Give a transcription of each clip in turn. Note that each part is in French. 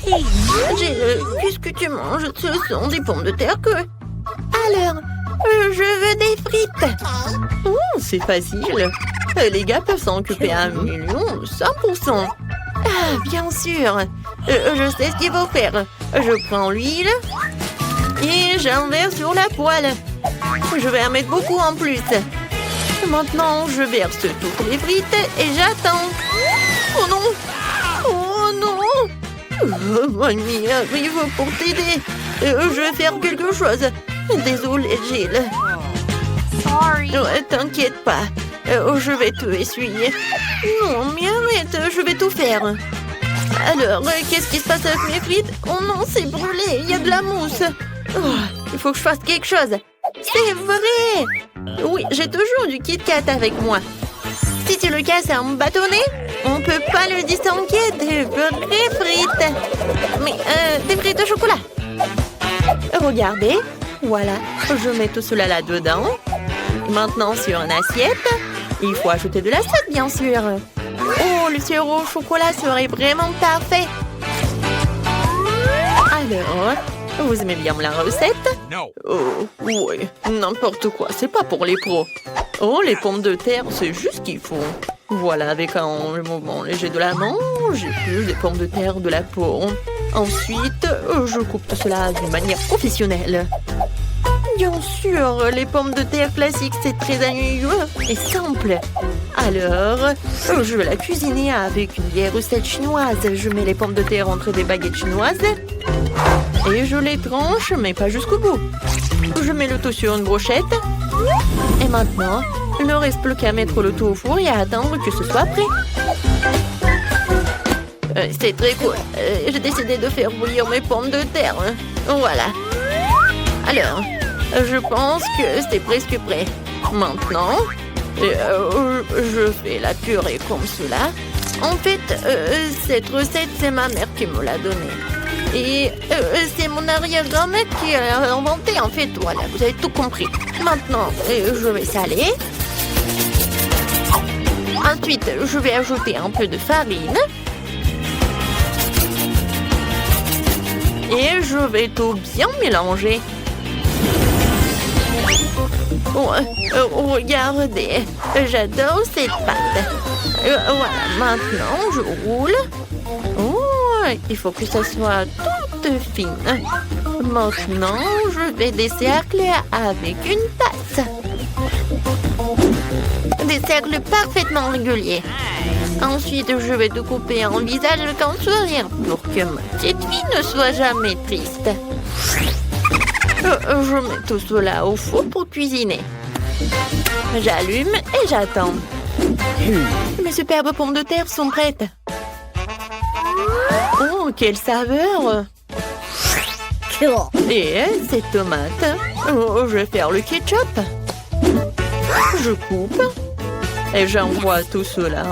Jill, qu'est-ce que tu manges? Ce sont des pommes de terre que... Alors, je veux des frites. Oh, c'est facile. Les gars peuvent s'en occuper à 100%. Ah, bien sûr. Je sais ce qu'il faut faire. Je prends l'huile et j'en verse sur la poêle. Je vais en mettre beaucoup en plus. Maintenant, je verse toutes les frites et j'attends. Oh non! Oh non! Mamie arrive pour t'aider. Je vais faire quelque chose. Désolée, Jill. Sorry. T'inquiète pas. Je vais te essuyer. Non, mais arrête, je vais tout faire. Alors, qu'est-ce qui se passe avec mes frites? Oh non, c'est brûlé, il y a de la mousse. Oh, il faut que je fasse quelque chose. C'est vrai! Oui, j'ai toujours du Kit Kat avec moi. Si tu le casses en bâtonnet, on peut pas le distinguer des vraies frites. Mais, des frites au chocolat. Regardez, voilà, je mets tout cela là-dedans. Maintenant, sur une assiette, il faut ajouter de la sauce, bien sûr. Oh, le sirop au chocolat serait vraiment parfait. Alors, vous aimez bien la recette? No. Oh, oui, n'importe quoi, c'est pas pour les pros. Oh, les pommes de terre, c'est juste ce qu'il faut. Voilà, avec un mouvement léger de la main, j'épluche des pommes de terre de la peau. Ensuite, je coupe tout cela d'une manière professionnelle. Bien sûr, les pommes de terre classiques, c'est très ennuyeux et simple. Alors, je vais la cuisiner avec une vieille recette chinoise. Je mets les pommes de terre entre des baguettes chinoises et je les tranche, mais pas jusqu'au bout. Je mets le tout sur une brochette. Et maintenant, il ne reste plus qu'à mettre le tout au four et à attendre que ce soit prêt. C'est très cool. J'ai décidé de faire bouillir mes pommes de terre. Voilà. Alors, je pense que c'est presque prêt. Maintenant, je fais la purée comme cela. En fait, cette recette, c'est ma mère qui me l'a donnée. Et c'est mon arrière-grand-mère qui l'a inventée. En fait, voilà, vous avez tout compris. Maintenant, je vais saler. Ensuite, je vais ajouter un peu de farine. Et je vais tout bien mélanger. Regardez, j'adore cette pâte. Voilà, maintenant je roule. Oh, il faut que ça soit toute fine. Maintenant, je vais des cercles avec une tasse. Des cercles parfaitement réguliers. Ensuite, je vais te couper en visage avec un sourire pour que ma petite fille ne soit jamais triste. Je mets tout cela au four pour cuisiner. J'allume et j'attends. Mes superbes pommes de terre sont prêtes. Oh, quelle saveur! Et ces tomates. Oh, je vais faire le ketchup. Je coupe. Et j'envoie tout cela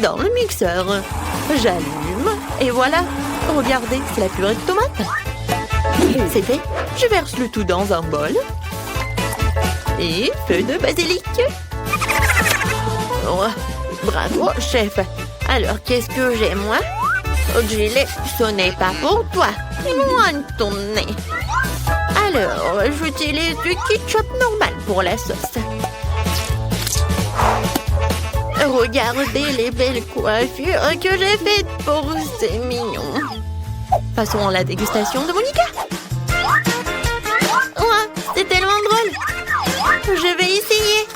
dans le mixeur. J'allume. Et voilà. Regardez, c'est la purée de tomates. C'est fait. Je verse le tout dans un bol. Et feu de basilic. Oh, bravo, chef. Alors, qu'est-ce que j'ai, moi? Oh, Jill, ce n'est pas pour toi. Loin de ton nez. Alors, j'utilise du ketchup normal pour la sauce. Regardez les belles coiffures que j'ai faites pour ces mignons. Passons à la dégustation de Monica. Ouais, c'est tellement drôle. Je vais essayer.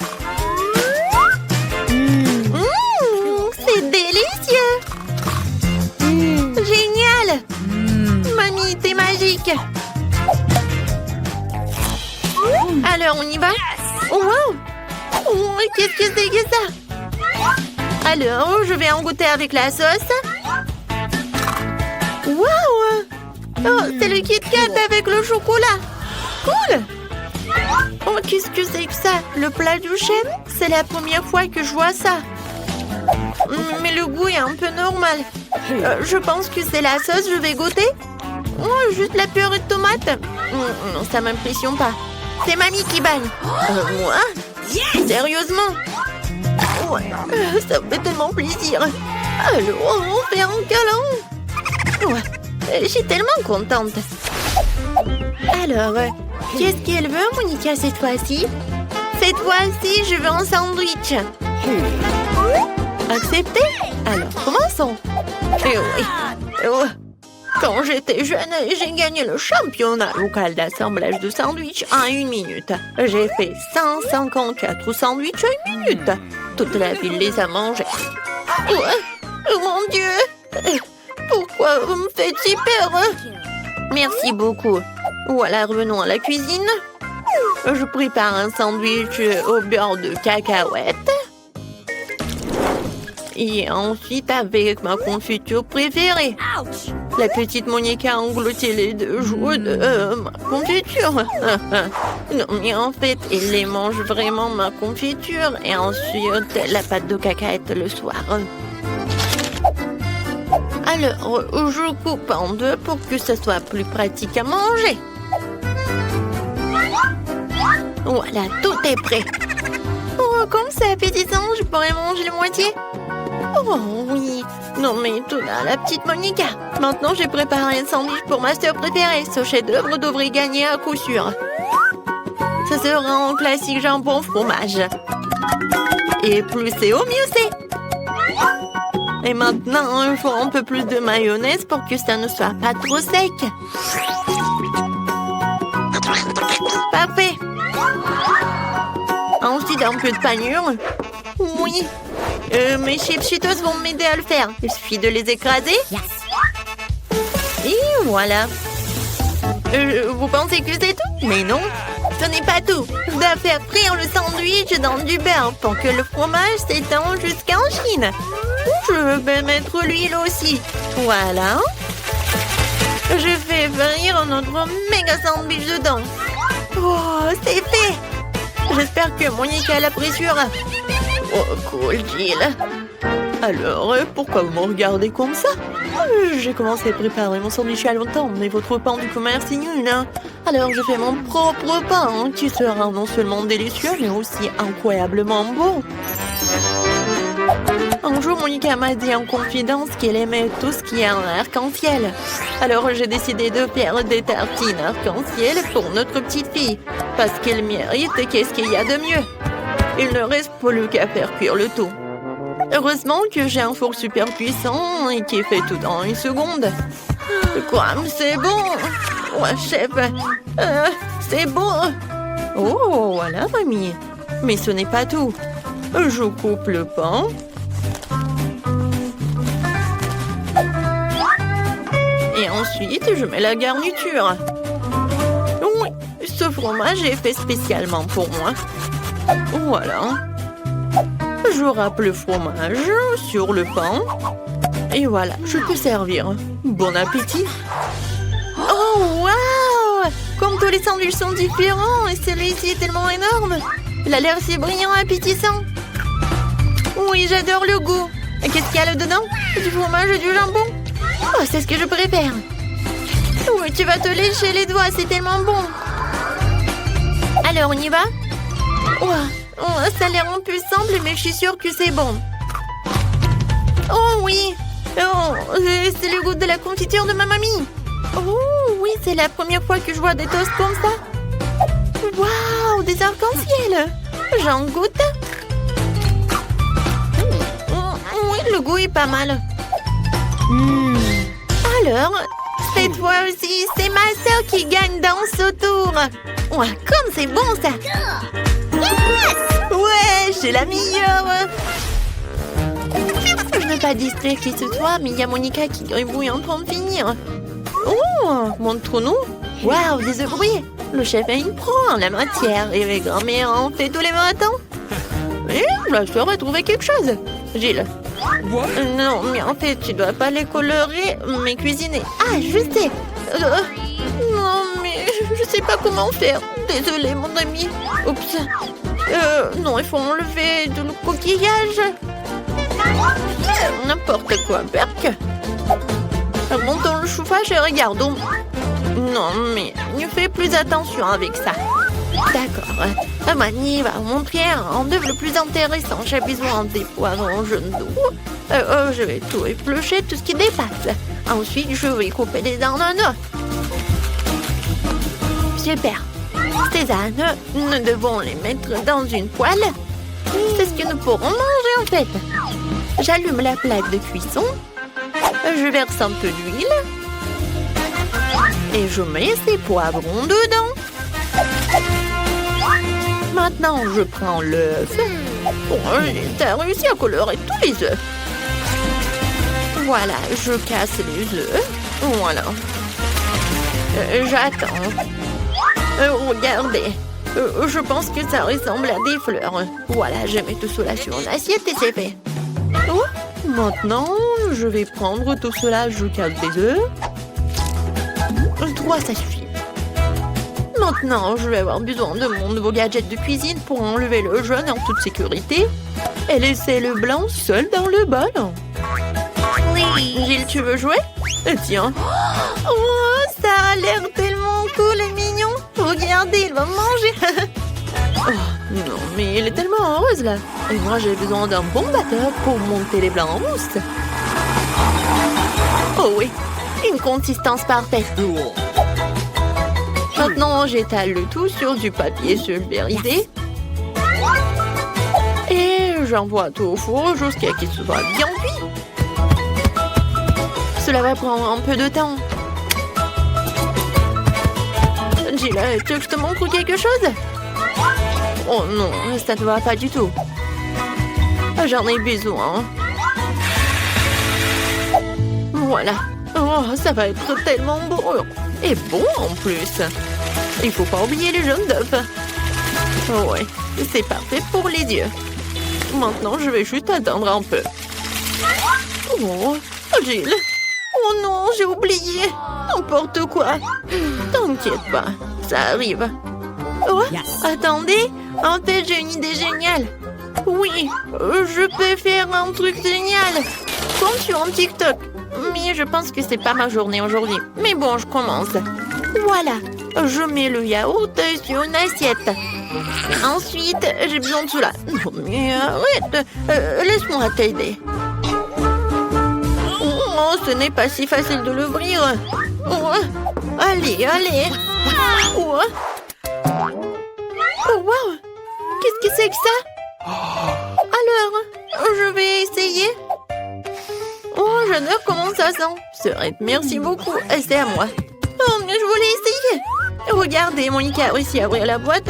C'est délicieux. Génial. Mamie, t'es magique. Alors, on y va? Wow. Oh, qu'est-ce que c'est que ça? Alors, je vais en goûter avec la sauce. Wow! Oh, c'est le Kit Kat avec le chocolat. Cool! Oh, qu'est-ce que c'est que ça? Le plat du chef? C'est la première fois que je vois ça. Mais le goût est un peu normal. Je pense que c'est la sauce, je vais goûter. Oh, juste la purée de tomate. Non, ça m'impressionne pas. C'est mamie qui bagne. Moi? Sérieusement? Ouais, ça me fait tellement plaisir. Alors, on fait un câlin. Ouais, je suis tellement contente. Alors, qu'est-ce qu'elle veut, Monica, cette fois-ci? Cette fois-ci, je veux un sandwich. Accepté? Alors, commençons. Eh oui. Oh. Quand j'étais jeune, j'ai gagné le championnat local d'assemblage de sandwichs en 1 minute. J'ai fait 154 sandwichs en 1 minute. Toute la ville les a mangés. Oh mon Dieu! Pourquoi vous me faites si peur? Merci beaucoup. Voilà, revenons à la cuisine. Je prépare un sandwich au beurre de cacahuète. Et ensuite avec ma confiture préférée. La petite Monica a englouti les 2 joues de ma confiture. Non, mais en fait, elle les mange vraiment, ma confiture. Et ensuite, la pâte de cacahuète le soir. Alors, je coupe en 2 pour que ce soit plus pratique à manger. Voilà, tout est prêt. Oh, comme c'est appétissant, je pourrais manger la moitié. Oh oui. Non mais tout là, la petite Monica. Maintenant, j'ai préparé un sandwich pour ma sœur préférée. Ce chef-d'œuvre devrait gagner à coup sûr. Ça sera un classique jambon fromage. Et plus c'est au mieux c'est. Et maintenant, il faut un peu plus de mayonnaise pour que ça ne soit pas trop sec. Parfait. Ensuite, un peu de panure. Oui. Mes chips Cheetos vont m'aider à le faire. Il suffit de les écraser. Et voilà. Vous pensez que c'est tout? Mais non, ce n'est pas tout. Je dois faire frire le sandwich dans du beurre pour que le fromage s'étend jusqu'en Chine. Je vais mettre l'huile aussi. Voilà. Je fais frire notre méga sandwich dedans. Oh, c'est fait. J'espère que Monica l'appréciera. Oh, cool, Jill. Alors, pourquoi vous me regardez comme ça? J'ai commencé à préparer mon sandwich à longtemps, mais votre pain du commerce est nul, hein? Alors, je fais mon propre pain, hein, qui sera non seulement délicieux, mais aussi incroyablement bon. Un jour, Monica m'a dit en confidence qu'elle aimait tout ce qui est en arc-en-ciel. Alors, j'ai décidé de faire des tartines arc-en-ciel pour notre petite fille, parce qu'elle mérite. Qu'est-ce qu'il y a de mieux? Il ne reste plus qu'à faire cuire le tout. Heureusement que j'ai un four super puissant et qui fait tout en 1 seconde. Quoi? C'est bon! Ouais, chef! C'est bon! Oh, voilà, mamie! Mais ce n'est pas tout. Je coupe le pain. Et ensuite, je mets la garniture. Oui, ce fromage est fait spécialement pour moi. Voilà. Je râpe le fromage sur le pain. Et voilà, je peux servir. Bon appétit. Oh, waouh! Comme tous les sandwichs sont différents et celui-ci est tellement énorme. Il a l'air si brillant et appétissant. Oui, j'adore le goût. Qu'est-ce qu'il y a là-dedans? Du fromage et du jambon. Oh, c'est ce que je préfère. Oui, tu vas te lécher les doigts, c'est tellement bon. Alors, on y va? Oh, ça a l'air un peu simple, mais je suis sûre que c'est bon. Oh oui! Oh, c'est le goût de la confiture de ma mamie. Oh oui, c'est la première fois que je vois des toasts comme ça. Waouh, des arcs-en-ciel! J'en goûte. Oui, le goût est pas mal. Alors, cette fois-ci, c'est ma sœur qui gagne dans ce tour. Ouais, comme c'est bon ça! Ouais, j'ai la meilleure! Je ne veux pas distraire qui ce soit, mais il y a Monica qui gribouille en train de finir. Oh, montre-nous! Waouh, des œufs brouillés! Le chef est une pro en la matière et mes grand-mères en fait tous les matins. Et la sœur a trouvé quelque chose. Gilles. Non, mais en fait, tu dois pas les colorer, mais cuisiner. Ah, je sais. Non, mais je sais pas comment faire. Désolée, mon ami. Oups. Non, il faut enlever le coquillage. N'importe quoi, Berk. Montons le chauffage et regardons. Non, mais ne fais plus attention avec ça. D'accord. Mani va vous montrer un œuvre le plus intéressant. J'ai besoin des poivrons jaunes d'eau. Je vais tout éplucher, tout ce qui dépasse. Ensuite, je vais couper les ananas. Super. Ces ananas, nous devons les mettre dans une poêle. C'est ce que nous pourrons manger en fait. J'allume la plaque de cuisson. Je verse un peu d'huile. Et je mets ces poivrons dedans. Maintenant, je prends l'œuf. T'as réussi à colorer tous les œufs. Voilà, je casse les œufs. Voilà. J'attends. Regardez. Je pense que ça ressemble à des fleurs. Voilà, je mets tout cela sur une assiette et c'est fait. Oh, maintenant, je vais prendre tout cela. Je casse des œufs. 3, ça suffit. Maintenant, je vais avoir besoin de mon nouveau gadget de cuisine pour enlever le jaune en toute sécurité et laisser le blanc seul dans le bol. Gilles, tu veux jouer? Tiens. Oh, ça a l'air tellement cool et mignon. Regardez, il va manger. Oh, non, mais il est tellement heureuse là. Et moi, j'ai besoin d'un bon batteur pour monter les blancs en mousse. Oh oui, une consistance parfaite. Maintenant, j'étale le tout sur du papier sulfurisé. Et j'envoie tout au four jusqu'à ce qu'il soit bien cuit. Cela va prendre un peu de temps. Gilles, tu veux que je te montre quelque chose? Oh non, ça ne va pas du tout. J'en ai besoin. Voilà. Oh, ça va être tellement beau. Et bon en plus. Il faut pas oublier les jaunes d'œufs. Oh ouais, c'est parfait pour les yeux. Maintenant, je vais juste attendre un peu. Oh, Gilles. Oh non, j'ai oublié. N'importe quoi. T'inquiète pas, ça arrive. Oh, attendez. En fait, j'ai une idée géniale. Oui, je peux faire un truc génial. Comme sur un TikTok. Mais je pense que c'est pas ma journée aujourd'hui. Mais bon, je commence. Voilà, je mets le yaourt sur une assiette. Ensuite, j'ai besoin de cela. Non, mais arrête, laisse-moi t'aider. Oh, ce n'est pas si facile de l'ouvrir. Oh, allez, allez. Oh, oh wow, qu'est-ce que c'est que ça? Alors, je vais essayer. Oh, j'adore comment ça sent. Sœurette, merci beaucoup. C'est à moi. Oh, mais je voulais essayer. Regardez, Monica a réussi à ouvrir la boîte.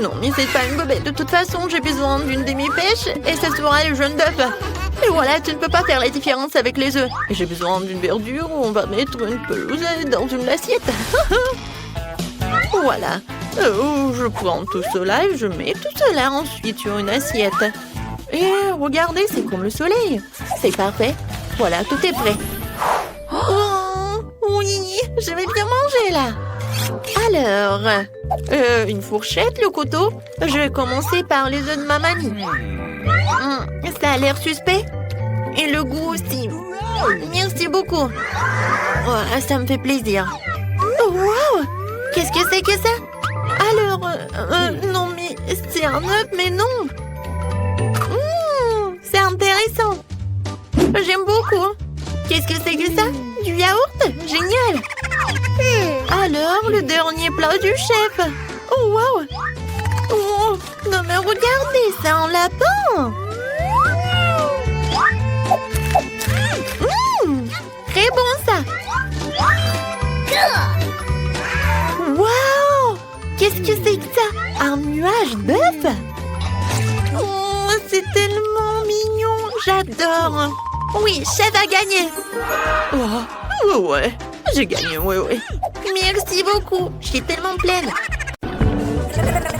Non, mais c'est pas une bobette. De toute façon, j'ai besoin d'une demi-pêche et ça sera le jaune d'œuf. Et voilà, tu ne peux pas faire la différence avec les œufs. Et j'ai besoin d'une verdure où on va mettre une pelouse dans une assiette. Voilà. Je prends tout cela et je mets tout cela ensuite sur une assiette. Et regardez, c'est comme le soleil. C'est parfait. Voilà, tout est prêt. Oh, oui, je vais bien manger là. Alors, une fourchette, le couteau. Je vais commencer par les œufs de ma mamie. Ça a l'air suspect. Et le goût aussi. Merci beaucoup. Oh, ça me fait plaisir. Oh, wow! Qu'est-ce que c'est que ça? Alors, non, mais c'est un œuf, mais non. C'est intéressant. J'aime beaucoup. Qu'est-ce que c'est que ça? Du yaourt? Génial. Alors, le dernier plat du chef. Oh, wow. Oh, non, mais regardez, c'est un lapin. Très bon, ça. Wow. Qu'est-ce que c'est que ça? Un nuage d'œufs? Oh, c'est tellement mignon. J'adore. Oui, chef a gagné. Oh, ouais, j'ai gagné, ouais. Merci beaucoup. Je suis tellement pleine.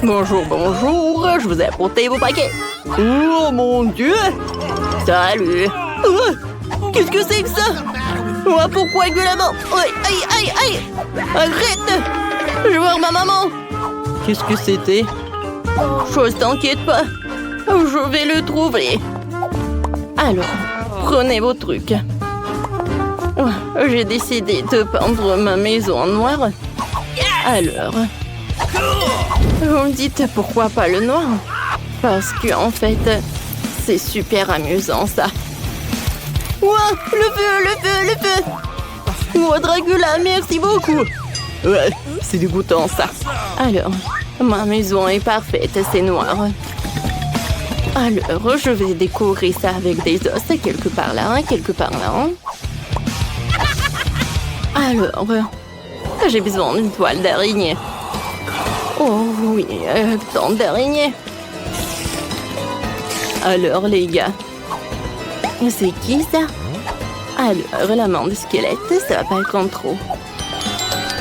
Bonjour, bonjour. Je vous ai apporté vos paquets. Oh, mon Dieu. Salut. Qu'est-ce que c'est que ça? Oh, pourquoi avec de la main? Aïe. Arrête. Je vais voir ma maman. Qu'est-ce que c'était? Chose, t'inquiète pas. Je vais le trouver. Alors, prenez vos trucs. J'ai décidé de peindre ma maison en noir. Alors, Vous me dites pourquoi pas le noir? Parce que en fait, c'est super amusant ça. Ouah, le feu! Oh, Dracula, merci beaucoup! Ouais, c'est dégoûtant ça. Alors, ma maison est parfaite, c'est noir. Alors, je vais décorer ça avec des os, quelque part là, quelque part là. Alors, j'ai besoin d'une toile d'araignée. Oh oui, tant d'araignées. Alors, les gars, c'est qui ça? Alors, la main de squelette, ça va pas être trop.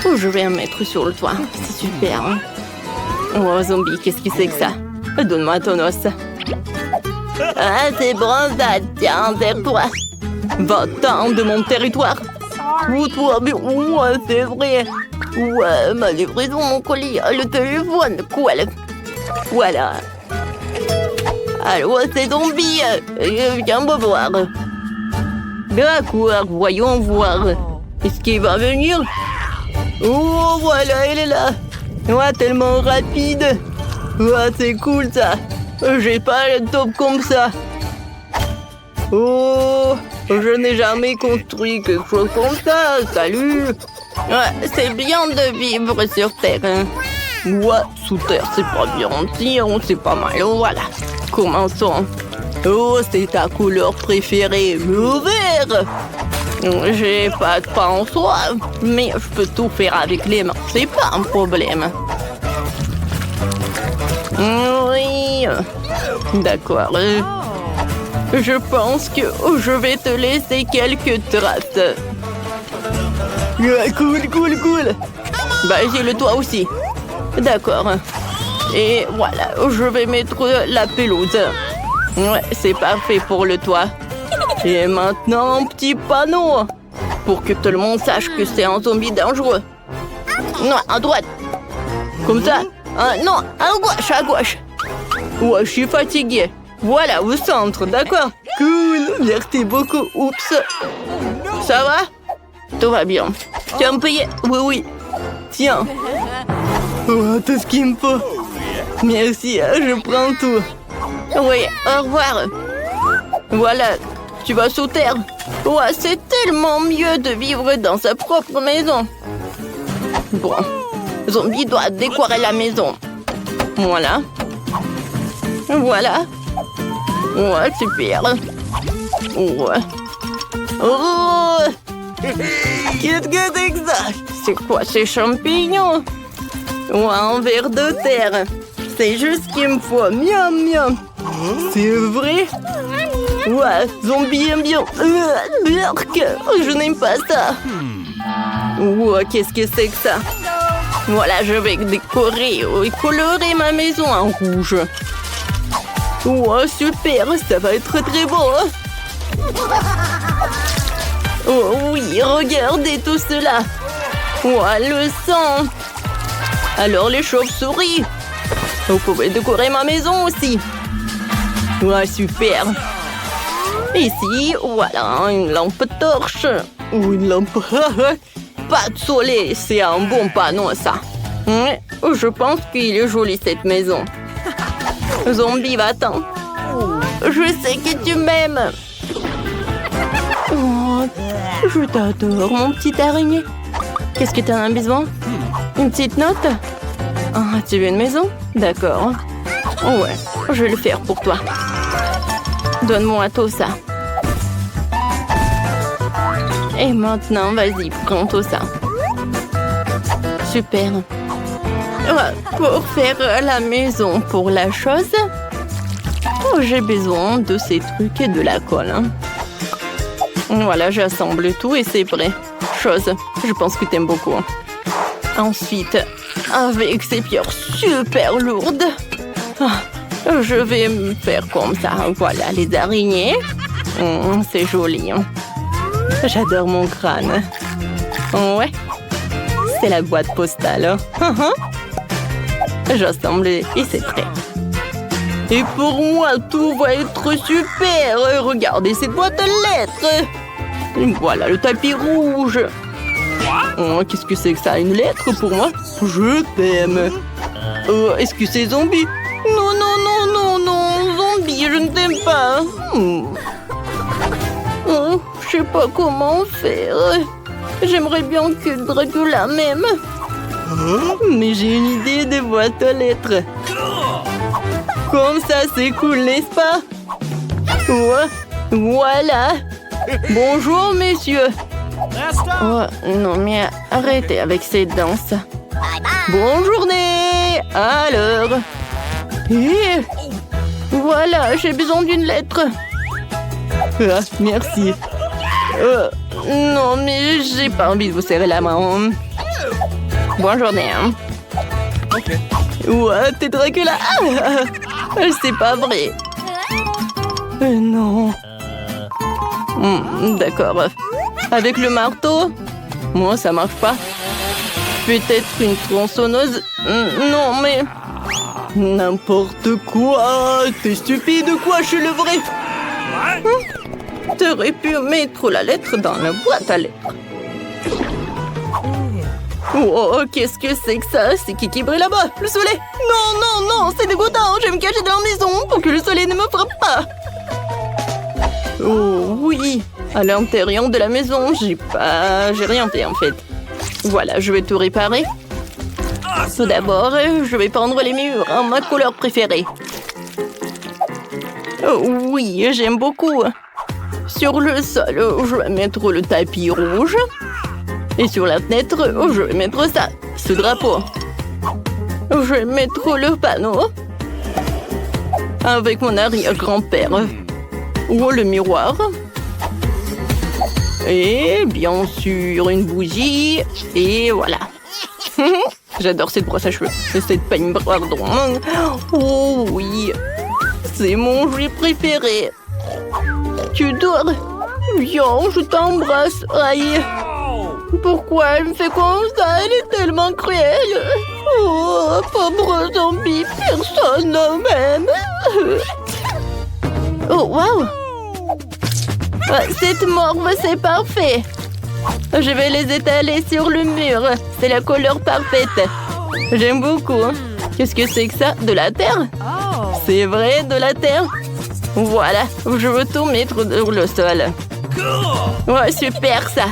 Oh, je vais en mettre sur le toit, c'est super. Hein? Oh, zombie, qu'est-ce que c'est que ça? Donne-moi ton os. Ah, c'est bronzade, tiens, vers toi. Va-t'en de mon territoire. Oh, toi, mais ouais, c'est vrai. Ouais, ma livraison, mon colis, le téléphone, quoi, voilà. Allô, c'est zombie, viens me voir. D'accord, voyons voir. Est-ce qu'il va venir? Oh, voilà, il est là. Ouais, tellement rapide. Ouais, c'est cool, ça. J'ai pas le top comme ça. Oh, je n'ai jamais construit quelque chose comme ça. Salut. Ouais, c'est bien de vivre sur Terre. Hein. Ouais, sous terre, c'est pas bien. C'est pas mal. Voilà. Commençons. Oh, c'est ta couleur préférée, le vert. J'ai pas de pain en soi, mais je peux tout faire avec les mains. C'est pas un problème. Oui. D'accord. Je pense que je vais te laisser quelques traces. Cool. Bah, j'ai le toit aussi. D'accord. Et voilà, je vais mettre la pelouse. Ouais, c'est parfait pour le toit. Et maintenant, un petit panneau. Pour que tout le monde sache que c'est un zombie dangereux. Non, à droite. Comme ça. Non, à gauche. Ouais, je suis fatiguée. Voilà, au centre, d'accord? Cool, merci beaucoup. Oups. Ça va? Tout va bien. Tu vas me payer? Oui. Tiens. Oh, tout ce qu'il me faut. Merci, je prends tout. Oui, au revoir. Voilà, tu vas sous terre. Ouais, c'est tellement mieux de vivre dans sa propre maison. Bon, zombie doit décorer la maison. Voilà. Ouais, super. Ouais. Oh! Qu'est-ce que c'est que ça? C'est quoi ces champignons? Ouais, un ver de terre. C'est juste ce qu'il me faut. Miam. C'est vrai? Ouais, zombie aime bien. Je n'aime pas ça. Ouais, qu'est-ce que c'est que ça? Voilà, je vais décorer et colorer ma maison en rouge. Ouais, super, ça va être très beau. Oh oui, regardez tout cela. Ouais, le sang. Alors les chauves-souris. Vous pouvez décorer ma maison aussi. Ouais, super. Ici, voilà, une lampe torche. Ou une lampe... Pas de soleil, c'est un bon panneau, ça. Je pense qu'il est joli, cette maison. Zombie, va-t'en. Je sais que tu m'aimes. Oh, je t'adore, mon petit araignée. Qu'est-ce que tu en as besoin? Une petite note? Ah, tu veux une maison? D'accord. Ouais, je vais le faire pour toi. Donne-moi tout ça. Et maintenant, vas-y, prends tout ça. Super. Pour faire la maison pour la chose, j'ai besoin de ces trucs et de la colle. Voilà, j'assemble tout et c'est prêt. Chose, je pense que t'aimes beaucoup. Ensuite, avec ces pierres super lourdes, je vais me faire comme ça. Voilà, les araignées. C'est joli. J'adore mon crâne. Ouais, c'est la boîte postale. J'assemble et c'est prêt. Et pour moi, tout va être super. Regardez cette boîte à lettres. Voilà le tapis rouge. Qu'est-ce que c'est que ça? Une lettre pour moi? Je t'aime. Excusez, zombie. Non, non, non, non, non, zombie, je ne t'aime pas. Je sais pas comment faire. J'aimerais bien que Dracula m'aime. Mais j'ai une idée de boîte aux lettres. Comme ça, c'est cool, n'est-ce pas? Ouais, voilà. Bonjour, messieurs. Oh, non, mais arrêtez avec ces danses. Bonne journée. Alors. Et voilà, j'ai besoin d'une lettre. Ah, merci. Non, mais j'ai pas envie de vous serrer la main. Bonne journée. Hein. Ok. Ouais, t'es Dracula. C'est pas vrai. Non. D'accord. Avec le marteau? Moi, ça marche pas. Peut-être une tronçonneuse? Non, mais... N'importe quoi. T'es stupide ou quoi? Je suis le vrai. T'aurais pu mettre la lettre dans la boîte à lettres. Oh, qu'est-ce que c'est que ça? C'est qui brille là-bas? Le soleil? Non, non, non, c'est dégoûtant. Je vais me cacher dans la maison pour que le soleil ne me frappe pas. Oh, oui. À l'intérieur de la maison, j'ai rien fait en fait. Voilà, je vais tout réparer. Tout d'abord, je vais peindre les murs en ma couleur préférée. Oh, oui, j'aime beaucoup. Sur le sol, je vais mettre le tapis rouge. Et sur la fenêtre, je vais mettre ça, ce drapeau. Je vais mettre le panneau avec mon arrière-grand-père. Ou le miroir. Et bien sûr, une bougie. Et voilà. J'adore cette brosse à cheveux. Et cette peigne pardon. Oh oui. C'est mon jouet préféré. Tu dors? Viens, je t'embrasse. Aïe. Pourquoi elle me fait comme ça? Elle est tellement cruelle. Oh, pauvre zombie. Personne ne m'aime. Oh, waouh. Cette morve, c'est parfait. Je vais les étaler sur le mur. C'est la couleur parfaite. J'aime beaucoup. Qu'est-ce que c'est que ça? De la terre? C'est vrai, de la terre. Voilà, je veux tout mettre sur le sol. Ouais, super ça.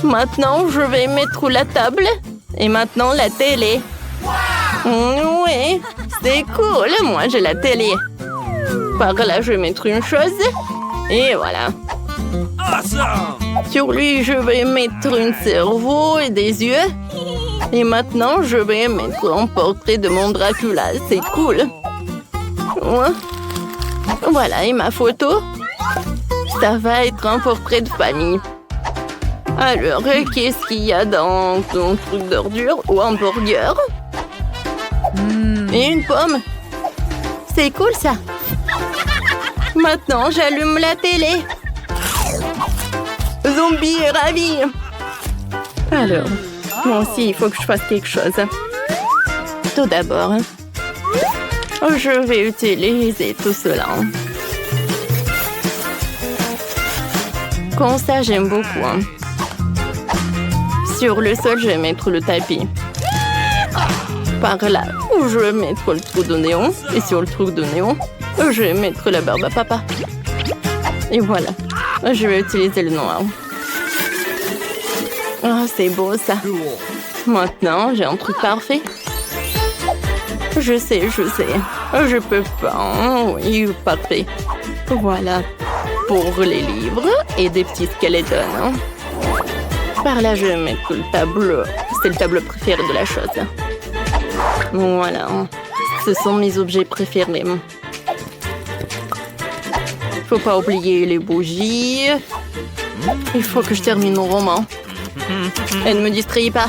Maintenant, je vais mettre la table. Et maintenant, la télé. Oui, c'est cool. Moi, j'ai la télé. Par là, je vais mettre une chose. Et voilà. Sur lui, je vais mettre un cerveau et des yeux. Et maintenant, je vais mettre un portrait de mon Dracula. C'est cool. Ouais. Voilà, et ma photo. Ça va être un portrait de famille. Alors, qu'est-ce qu'il y a dans ton truc d'ordure ou un burger? Et une pomme. C'est cool, ça. Maintenant, j'allume la télé. Zombie est ravi. Alors, moi aussi, il faut que je fasse quelque chose. Tout d'abord, je vais utiliser tout cela. Comme ça, j'aime beaucoup. Sur le sol, je vais mettre le tapis. Par là, je vais mettre le trou de néon. Et sur le trou de néon, je vais mettre la barbe à papa. Et voilà. Je vais utiliser le noir. Ah, c'est beau ça. Maintenant, j'ai un truc parfait. Je sais. Je peux pas. Oui, parfait. Voilà. Pour les livres et des petits skeletons. Par là, je vais mettre le tableau. C'est le tableau préféré de la chose. Voilà. Ce sont mes objets préférés. Faut pas oublier les bougies. Il faut que je termine mon roman. Et ne me distrayez pas.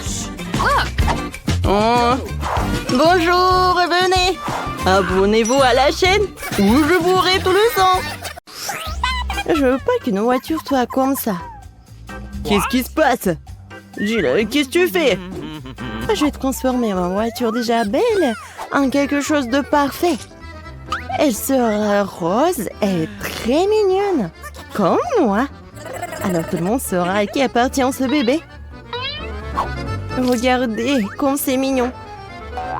Oh. Bonjour, venez. Abonnez-vous à la chaîne ou je bourrerai tout le sang. Je veux pas qu'une voiture soit comme ça. Qu'est-ce qui se passe? Gilles, qu'est-ce que tu fais? Je vais transformer ma voiture déjà belle en quelque chose de parfait. Elle sera rose et très mignonne, comme moi. Alors tout le monde saura à qui appartient ce bébé. Regardez comme c'est mignon.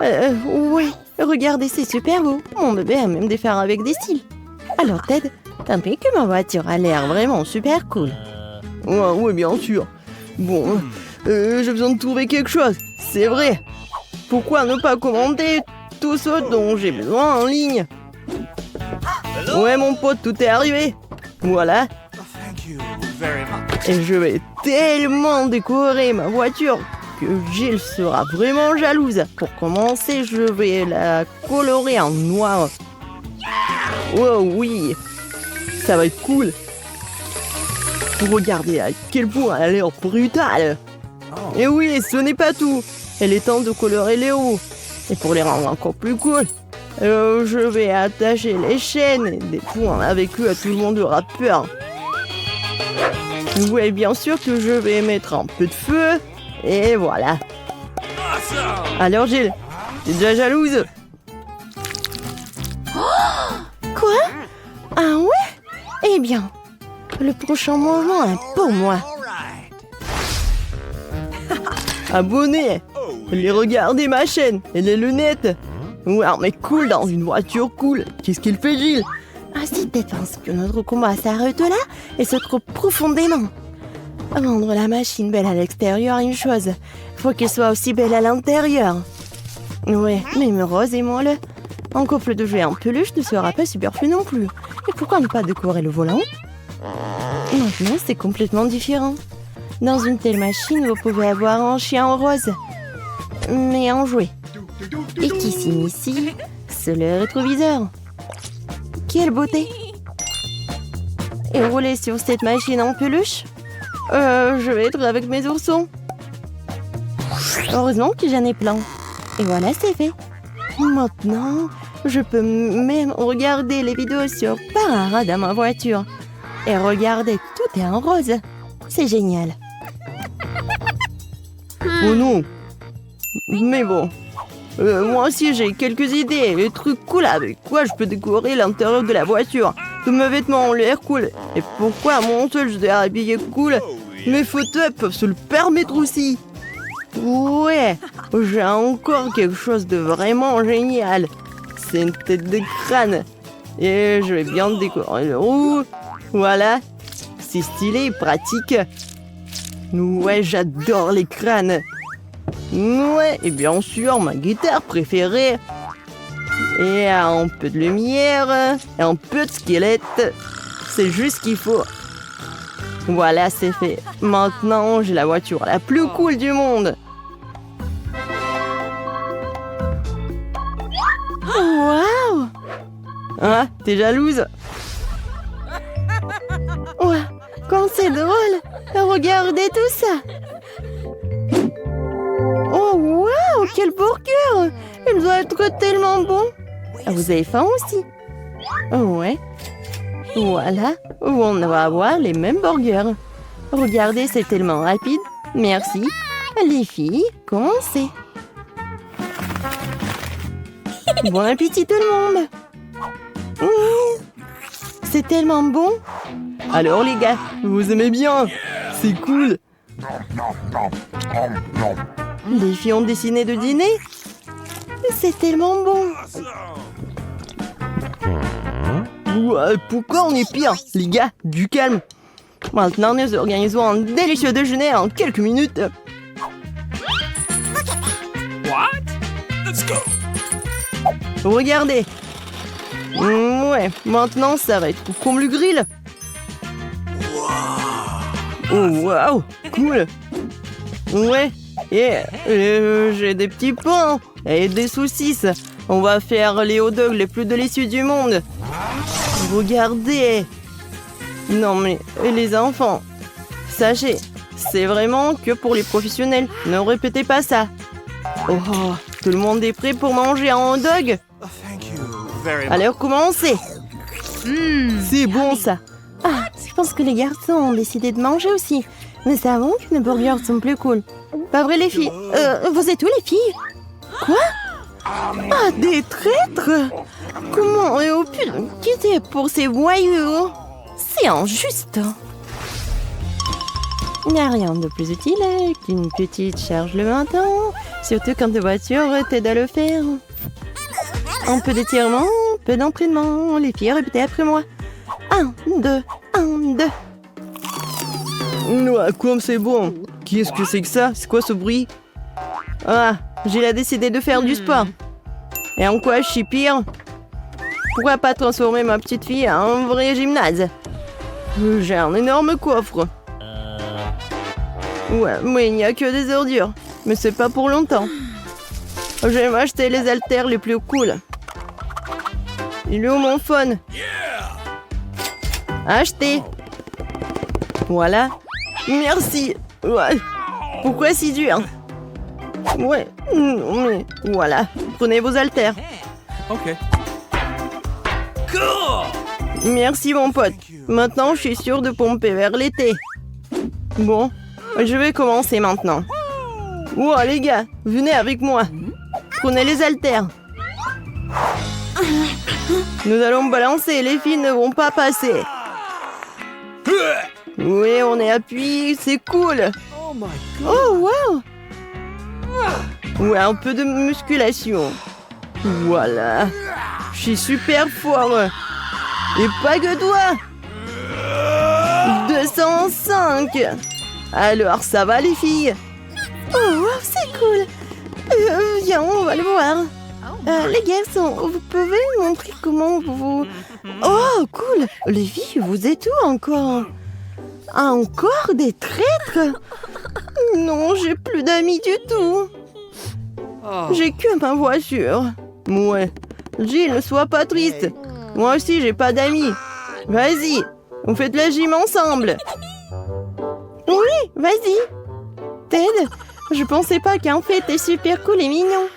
Ouais, regardez, c'est super beau. Mon bébé a même des phares avec des styles. Alors Ted, t'as vu que ma voiture a l'air vraiment super cool. Ouais, bien sûr. Bon, j'ai besoin de trouver quelque chose. C'est vrai. Pourquoi ne pas commander tout ce dont j'ai besoin en ligne? Ouais, mon pote, tout est arrivé. Voilà. Et je vais tellement décorer ma voiture que Jill sera vraiment jalouse. Pour commencer, je vais la colorer en noir. Oh oui, ça va être cool. Regardez à quel point elle a l'air brutale. Et oui, ce n'est pas tout. Il est temps de colorer les roues. Et pour les rendre encore plus cool, je vais attacher les chaînes et des points avec eux, tout le monde aura peur. Oui, bien sûr que je vais mettre un peu de feu. Et voilà. Alors Jill, t'es déjà jalouse? Quoi? Ah ouais? Eh bien, le prochain mouvement est pour moi. Abonnez, allez regarder ma chaîne et les lunettes. Ouais, mais cool dans une voiture cool. Qu'est-ce qu'il fait, Jill? Ah, si tu penses que notre combat s'arrête là et se trouve profondément. Rendre la machine belle à l'extérieur est une chose. Faut qu'elle soit aussi belle à l'intérieur. Ouais, même rose et molle. Un couple de jouets en peluche ne sera pas superflu non plus. Et pourquoi ne pas décorer le volant? Maintenant, c'est complètement différent. Dans une telle machine, vous pouvez avoir un chien en rose. Mais en jouet. Et qui s'initie, c'est le rétroviseur. Quelle beauté! Et rouler sur cette machine en peluche? Je vais être avec mes oursons. Heureusement que j'en ai plein. Et voilà, c'est fait. Maintenant, je peux même regarder les vidéos sur Parara dans ma voiture. Et regardez, tout est en rose. C'est génial. Oh non! Mais bon. Moi aussi, j'ai quelques idées. Des trucs cool avec quoi je peux décorer l'intérieur de la voiture. Tous mes vêtements ont l'air cool. Et pourquoi à mon seul je dois habiller cool? Mes fauteuils peuvent se le permettre aussi. Ouais, j'ai encore quelque chose de vraiment génial. C'est une tête de crâne. Et je vais bien décorer le roue. Voilà. C'est stylé et pratique. Ouais, j'adore les crânes. Ouais, et bien sûr, ma guitare préférée. Et un peu de lumière, et un peu de squelette. C'est juste ce qu'il faut. Voilà, c'est fait. Maintenant, j'ai la voiture la plus cool du monde. Waouh! Ah, t'es jalouse? Ouais, comme c'est drôle. Regardez tout ça. Oh, waouh, quel burger! Il doit être tellement bon. Ah, vous avez faim aussi? Oh, ouais. Voilà, on va avoir les mêmes burgers. Regardez, c'est tellement rapide. Merci. Les filles, commencez. Bon appétit tout le monde. C'est tellement bon. Alors les gars, vous aimez bien? C'est cool. Les filles ont décidé de dîner. C'est tellement bon. Ouais, pourquoi on est pire? Les gars, du calme. Maintenant, nous organisons un délicieux déjeuner en quelques minutes. What? Let's go. Regardez. Ouais, maintenant, ça va être comme le grill. Oh, waouh, cool. Ouais, et j'ai des petits pains et des saucisses. On va faire les hot dogs les plus délicieux du monde. Regardez. Non mais, les enfants, sachez, c'est vraiment que pour les professionnels. Ne répétez pas ça. Oh, tout le monde est prêt pour manger un hot dog? Alors commencez. C'est bon ça. Ah, je pense que les garçons ont décidé de manger aussi. Nous savons que nos burgers sont plus cool. Pas vrai les filles? Vous êtes où les filles? Quoi? Ah, des traîtres? Comment et au pire, qui c'est pour ces voyous? C'est injuste. Il n'y a rien de plus utile qu'une petite charge le matin, surtout quand ta voiture t'aide à le faire. Un peu d'étirement, peu d'entraînement. Les filles, répétez après moi. 1, 2, 1, 2. Ouais, comme c'est bon. Qu'est-ce que c'est que ça? C'est quoi ce bruit? Ah, j'ai décidé de faire du sport. Et en quoi je suis pire? Pourquoi pas transformer ma petite fille en vrai gymnase? J'ai un énorme coffre. Ouais, mais il n'y a que des ordures. Mais c'est pas pour longtemps. Je vais m'acheter les haltères les plus cool. Il est où mon phone? Acheté. Voilà. Merci. Ouais. Pourquoi si dur? Ouais. Mais voilà. Prenez vos haltères. Okay. Merci mon pote. Maintenant, je suis sûre de pomper vers l'été. Bon, je vais commencer maintenant. Wow, les gars, venez avec moi. Prenez les haltères. Nous allons balancer, les filles ne vont pas passer. Oui, on est appuyé, c'est cool. Oh, wow. Ouais, un peu de musculation. Voilà. Je suis super fort. Et pas que toi. 205. Alors, ça va les filles? Oh, wow, c'est cool. Viens, on va le voir. Les garçons, vous pouvez me montrer comment vous... Oh, cool. Les filles, vous êtes où encore? Encore des traîtres? Non, j'ai plus d'amis du tout. J'ai que ma voiture. Ouais. Jill, ne sois pas triste. Moi aussi, j'ai pas d'amis. Vas-y, on fait de la gym ensemble. Oui, vas-y. Ted, je pensais pas qu'en fait, t'es super cool et mignon.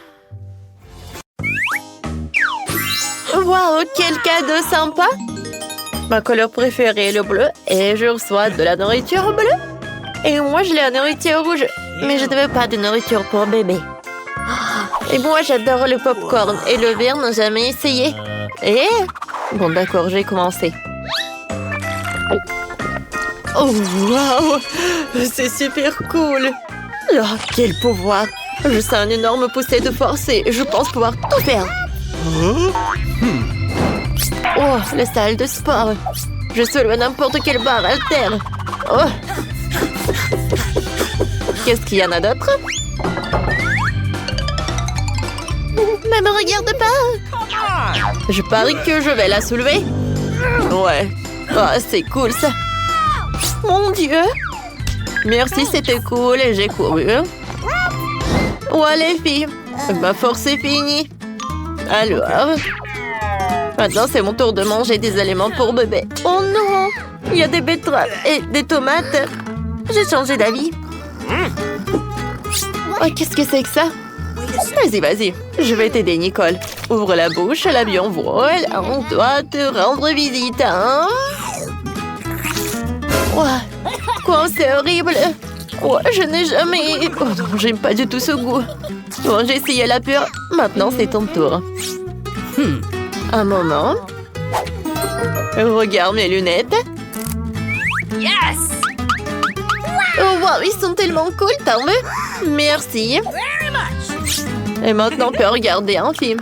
Waouh, quel cadeau sympa! Ma couleur préférée est le bleu et je reçois de la nourriture bleue. Et moi, je l'ai la nourriture rouge, mais je ne veux pas de nourriture pour bébé. Et moi, j'adore le popcorn et le verre n'a jamais essayé. Et... Bon, d'accord, j'ai commencé. Oh, waouh! C'est super cool! Oh, quel pouvoir! Je sens une énorme poussée de force et je pense pouvoir tout faire. Oh, la salle de sport. Je soulève n'importe quelle barre haltère. Oh. Qu'est-ce qu'il y en a d'autre? Ne me regarde pas. Je parie que je vais la soulever. Ouais. Oh, c'est cool ça. Mon Dieu. Merci, c'était cool et j'ai couru. Ouais, les filles. Ma force est finie. Alors... Maintenant, c'est mon tour de manger des aliments pour bébé. Oh non! Il y a des betteraves et des tomates. J'ai changé d'avis. Oh, qu'est-ce que c'est que ça? Vas-y, vas-y. Je vais t'aider, Nicole. Ouvre la bouche, l'avion vole. On doit te rendre visite, hein? Ouais. Quoi, c'est horrible. Ouais, je n'ai jamais... Oh non, j'aime pas du tout ce goût. Bon, j'ai essayé la pure. Maintenant, c'est ton tour. Un moment. Regarde mes lunettes. Yes! Oh, wow, ils sont tellement cool, t'en veux? Merci. Et maintenant, on peut regarder un film.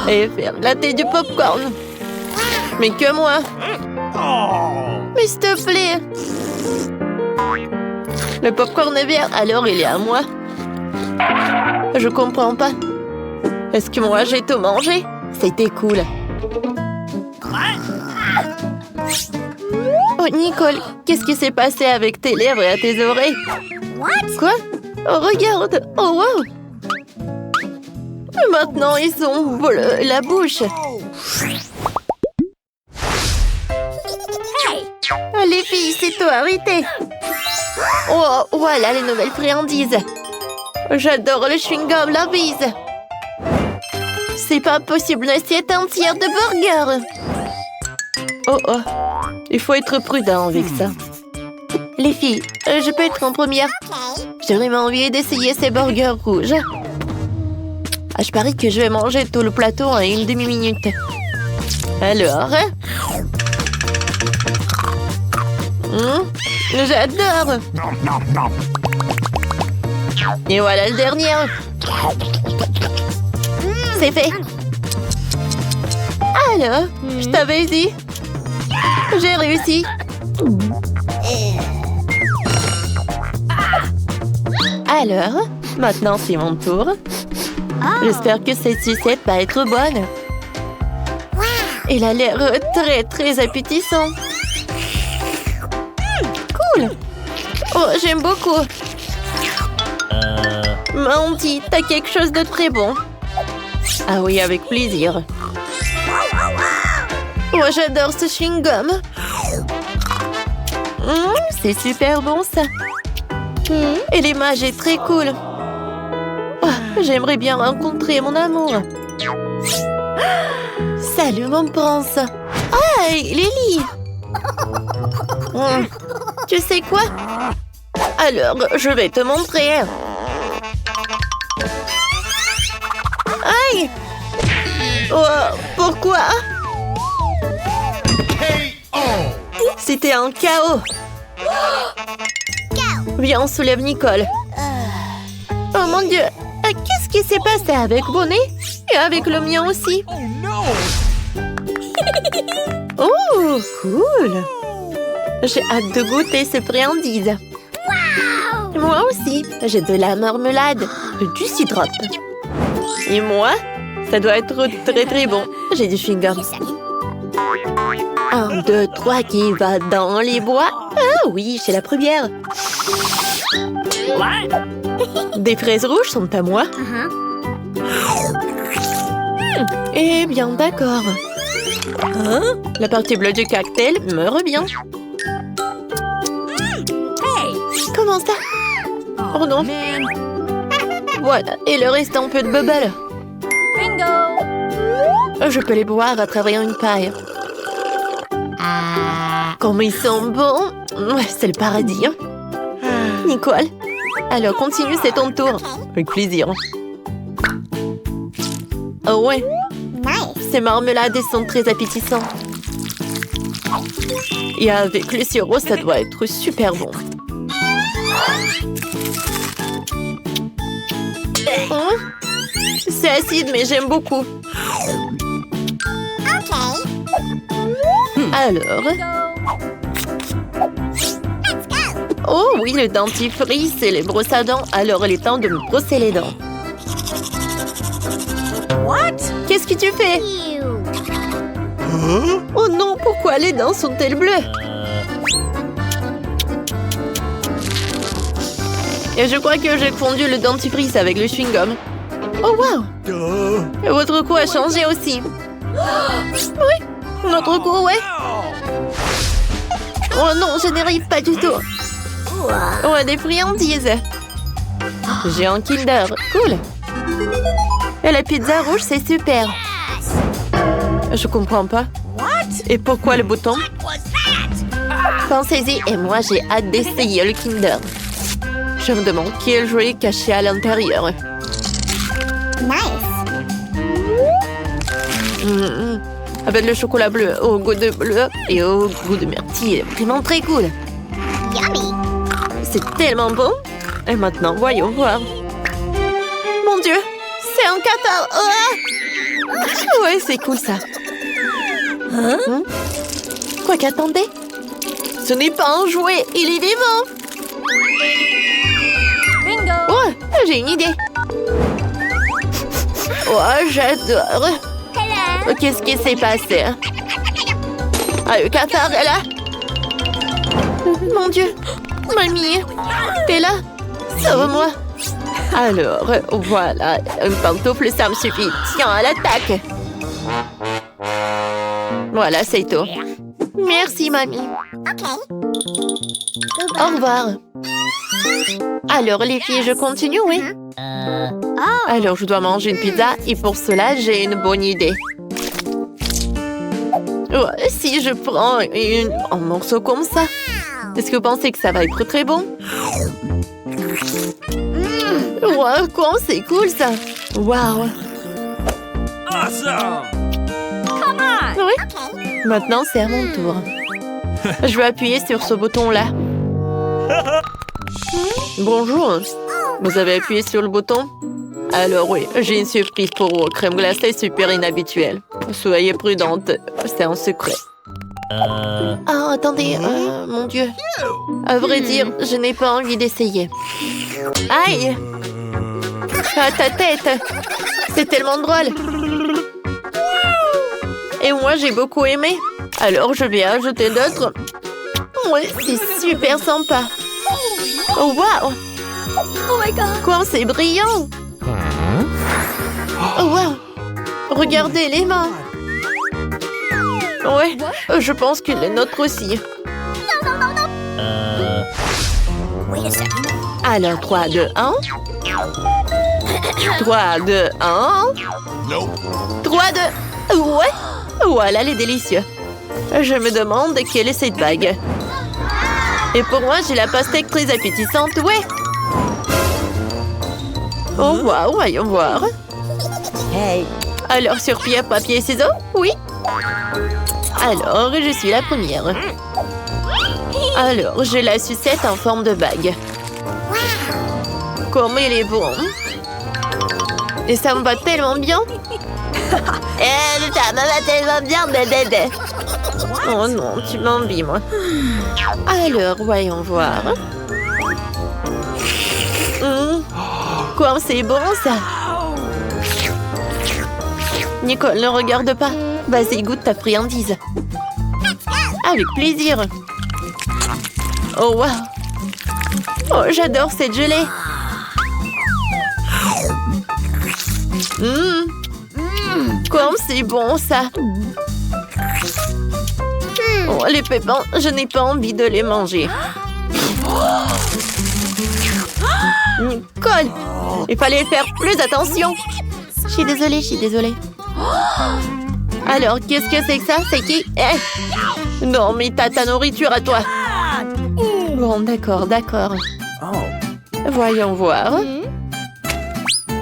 Et faire la thé du popcorn. Mais que moi. Mais s'il te plaît. Le popcorn est vert, alors il est à moi. Je comprends pas. Est-ce que moi j'ai tout mangé? C'était cool. Oh, Nicole, qu'est-ce qui s'est passé avec tes lèvres et à tes oreilles? Quoi? Oh, regarde! Oh, wow! Maintenant, ils sont bleus, la bouche. Oh, les filles, c'est toi, arrêtez! Oh, voilà les nouvelles friandises. J'adore le chewing-gum, la bise. C'est pas possible, une assiette entière de burgers. Oh oh, il faut être prudent avec ça. Les filles, je peux être en première? J'ai vraiment envie d'essayer ces burgers rouges. Ah, je parie que je vais manger tout le plateau en une demi-minute. Alors... J'adore. Et voilà le dernier. C'est fait. Alors, je t'avais dit. J'ai réussi. Alors, maintenant c'est mon tour. J'espère que cette sucette va être bonne. Il a l'air très très appétissant. Cool. Oh, j'aime beaucoup. Mandy, t'as quelque chose de très bon. Ah oui, avec plaisir. Oh, j'adore ce chewing-gum. C'est super bon ça. Et l'image est très cool. Oh, j'aimerais bien rencontrer mon amour. Salut mon prince. Hey, Lily. Tu sais quoi? Alors, je vais te montrer. Aïe! Oh, pourquoi? C'était un chaos. Viens, on soulève Nicole. Oh mon Dieu! Qu'est-ce qui s'est passé avec Bonnet? Et avec le mien aussi? Oh, cool! J'ai hâte de goûter ce friandise. Moi aussi, j'ai de la marmelade, du syrup. Et moi, ça doit être très très bon. J'ai du chewing-gum. 1, 2, 3, qui va dans les bois? Ah oui, c'est la première. Des fraises rouges sont à moi. Eh bien, d'accord. La partie bleue du cocktail me revient. Comment ça? Oh non. Voilà, et le restant un peu de bubble. Bingo! Je peux les boire à travers une paille. Comme ils sont bons. C'est le paradis. Nicole, alors continue, c'est ton tour. Avec plaisir. Oh ouais. Ces marmelades sont très appétissantes. Et avec le sirop, ça doit être super bon. C'est acide, mais j'aime beaucoup. Alors... Oh oui, le dentifrice et les brosses à dents. Alors, il est temps de me brosser les dents. Qu'est-ce que tu fais? Oh non, pourquoi les dents sont-elles bleues? Et je crois que j'ai fondu le dentifrice avec le chewing-gum. Oh wow! Et votre cou a changé aussi. Oui, notre cou, ouais. Oh non, je n'y arrive pas du tout. Oh, des friandises. J'ai un Kinder, cool. Et la pizza rouge, c'est super. Je comprends pas. Et pourquoi le bouton? Pensez-y, et moi j'ai hâte d'essayer le Kinder. Je me demande quel jouet est caché à l'intérieur. Avec le chocolat bleu au goût de bleu et au goût de myrtille, vraiment très cool. C'est tellement bon. Et maintenant, voyons voir. Mon Dieu, c'est un catar. Ouais, c'est cool ça. Quoi qu'attendez? Ce n'est pas un jouet, il est vivant. Bingo! Oh, j'ai une idée. Oh, j'adore. Oh, qu'est-ce qui s'est passé? Ah, le cafard est là. Mon Dieu. Mamie, t'es là? Sauve-moi. Alors, voilà. Une pantoufle, ça me suffit. Tiens, à l'attaque. Voilà, c'est tout. Merci, mamie. Au revoir. Alors, les filles, je continue, oui? Alors, je dois manger une pizza et pour cela, j'ai une bonne idée. Oh, si je prends un morceau comme ça, est-ce que vous pensez que ça va être très bon? Wow, quoi, c'est cool ça! Wow! Awesome! Come on! Oui? Maintenant, c'est à mon tour. Je vais appuyer sur ce bouton-là. Bonjour. Vous avez appuyé sur le bouton? Alors oui, j'ai une surprise pour vous. Crème glacée super inhabituelle. Soyez prudente, c'est en secret. Ah, attendez, mon Dieu. À vrai dire, je n'ai pas envie d'essayer. Aïe! Ah, ta tête! C'est tellement drôle! Et moi, j'ai beaucoup aimé. Alors, je vais ajouter d'autres. Ouais, c'est super sympa. Oh, waouh! Oh my god. Quoi, c'est brillant! Oh, waouh! Regardez les mains! Ouais, je pense que les nôtres aussi. Wait a second. Alors, 3, 2, 1. 3, 2, 1. 3, 2... Ouais! Voilà les délicieux. Je me demande quelle est cette bague. Et pour moi, j'ai la pastèque très appétissante, ouais! Oh, waouh, voyons voir. Hey. Alors, sur pierre, papier, ciseaux? Oui. Alors, je suis la première. Alors, j'ai la sucette en forme de bague. Comme il est bon. Et ça me va tellement bien. Ça me va tellement bien, bébé. Oh non, tu m'envies, moi. Alors, voyons voir. Quoi, c'est bon, ça. Nicole, ne regarde pas. Vas-y, goûte ta friandise. Avec plaisir. Oh, waouh. Oh, j'adore cette gelée. Comme c'est bon, ça. Oh, les pépins, je n'ai pas envie de les manger. Nicole, il fallait faire plus attention. Je suis désolée, je suis désolée. Alors, qu'est-ce que c'est que ça? C'est qui? Non, mais t'as ta nourriture à toi. Bon, d'accord, d'accord. Voyons voir.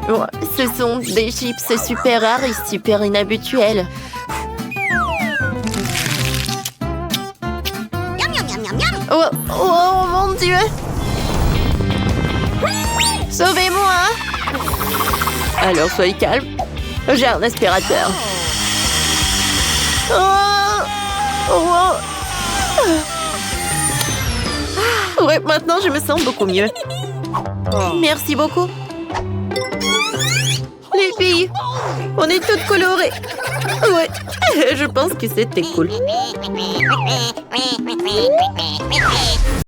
Oh, ce sont des chips super rares et super inhabituels. Oh, oh mon Dieu! Sauvez-moi! Alors, soyez calme. J'ai un aspirateur. Ouais, maintenant je me sens beaucoup mieux. Merci beaucoup. Les filles, on est toutes colorées. Ouais, je pense que c'était cool.